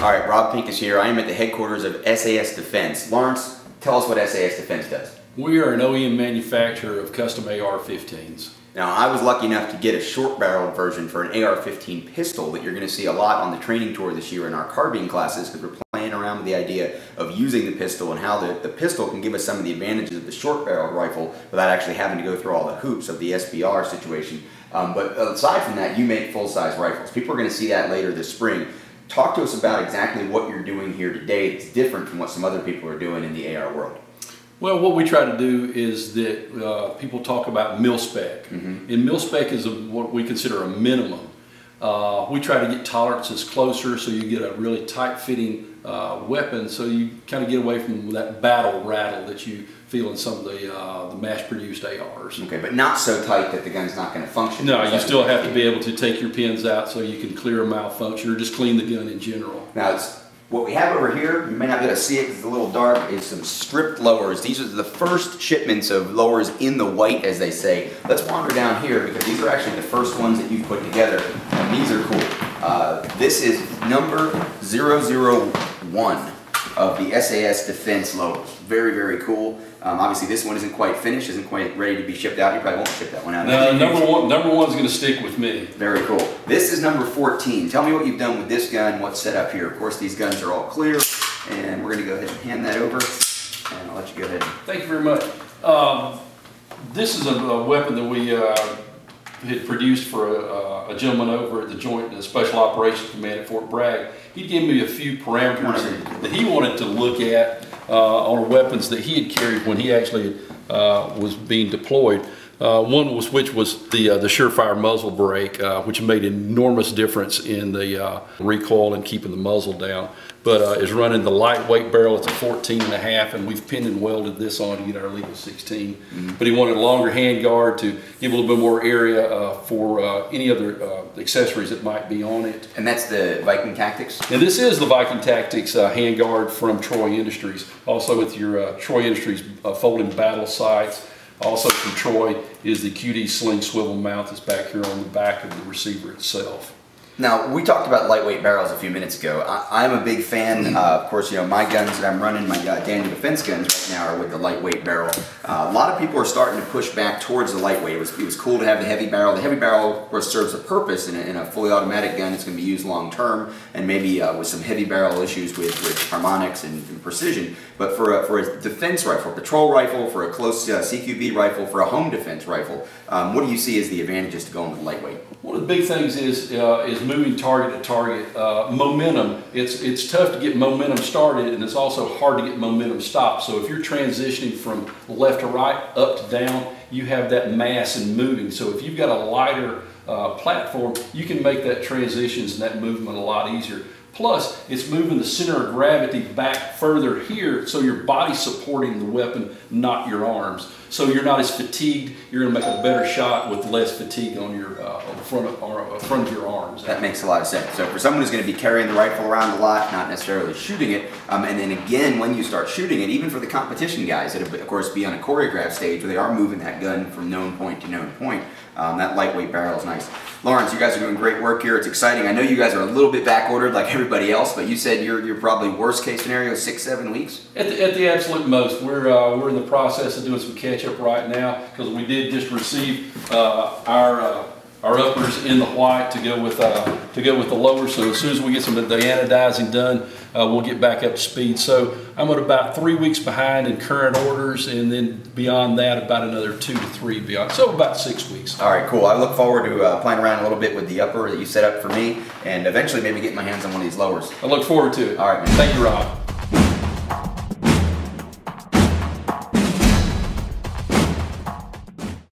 All right, Rob Pincus here. I am at the headquarters of SAS Defense. Lawrence, tell us what SAS Defense does. We are an OEM manufacturer of custom AR-15s. Now, I was lucky enough to get a short-barreled version for an AR-15 pistol that you're going to see a lot on the training tour this year in our carbine classes, because we're playing around with the idea of using the pistol and how the pistol can give us some of the advantages of the short-barreled rifle without actually having to go through all the hoops of the SBR situation. But aside from that, you make full-size rifles. People are going to see that later this spring. Talk to us about exactly what you're doing here today that's different from what some other people are doing in the AR world. Well, what we try to do is that people talk about mil-spec. And mil-spec is what we consider a minimum. We try to get tolerances closer so you get a really tight-fitting weapon, so you kind of get away from that battle rattle that you feel in some of the mass-produced ARs. Okay, but not so tight that the gun's not going to function. No, you still have to be able to take your pins out so you can clear a malfunction or just clean the gun in general. Now, what we have over here, you may not be able to see it because it's a little dark, is some stripped lowers. These are the first shipments of lowers in the white, as they say. Let's wander down here because these are actually the first ones that you've put together, and these are cool. This is number 001 of the SAS Defense lowers. Very, very cool. Obviously, this one isn't quite finished, isn't quite ready to be shipped out. You probably won't ship that one out. No, number one's going to stick with me. Very cool. This is number 14. Tell me what you've done with this gun, what's set up here. Of course, these guns are all clear, and we're going to go ahead and hand that over, and I'll let you go ahead. Thank you very much. This is a weapon that we had produced for a gentleman over at the Joint Special Operations Command at Fort Bragg. He gave me a few parameters that he wanted to look at on weapons that he had carried when he actually was being deployed. One was the Surefire muzzle brake, which made an enormous difference in the recoil and keeping the muzzle down. But is running the lightweight barrel. It's a 14.5, and we've pinned and welded this on to get our legal 16. But he wanted a longer hand guard to give a little bit more area for any other accessories that might be on it. And that's the Viking Tactics? And this is the Viking Tactics hand guard from Troy Industries. Also with your Troy Industries folding battle sights. Also from Troy is the QD sling swivel mount that's back here on the back of the receiver itself. Now, we talked about lightweight barrels a few minutes ago. I'm a big fan. Of course, you know, my guns that I'm running, my Daniel Defense guns right now are with the lightweight barrel. A lot of people are starting to push back towards the lightweight. It was cool to have the heavy barrel. The heavy barrel, of course, serves a purpose in a fully automatic gun. It's going to be used long term, and maybe with some heavy barrel issues with harmonics and precision. But for a defense rifle, a patrol rifle, for a close CQB rifle, for a home defense rifle, what do you see as the advantages to going with lightweight? One of the big things is moving target to target. Momentum, it's tough to get momentum started, and it's also hard to get momentum stopped. So if you're transitioning from left to right, up to down, you have that mass and moving. So if you've got a lighter platform, you can make that transitions and that movement a lot easier. Plus, it's moving the center of gravity back further here, so your body's supporting the weapon, not your arms. So you're not as fatigued. You're going to make a better shot with less fatigue on your front of your arms. That makes a lot of sense. So for someone who's going to be carrying the rifle around a lot, not necessarily shooting it, and then again, when you start shooting it, even for the competition guys that of course be on a choreographed stage where they are moving that gun from known point to known point, that lightweight barrel is nice. Lawrence, you guys are doing great work here. It's exciting. I know you guys are a little bit back ordered like everybody else, but you said you're probably worst case scenario 6-7 weeks. At the absolute most, we're in the process of doing some catch up right now because we did just receive our uppers in the white to go with the lower. So as soon as we get some of the anodizing done, we'll get back up to speed. So I'm at about 3 weeks behind in current orders, and then beyond that about another 2 to 3 beyond. So about 6 weeks. All right, cool. I look forward to playing around a little bit with the upper that you set up for me, and eventually maybe getting my hands on one of these lowers. I look forward to it. All right, man. Thank you, Rob.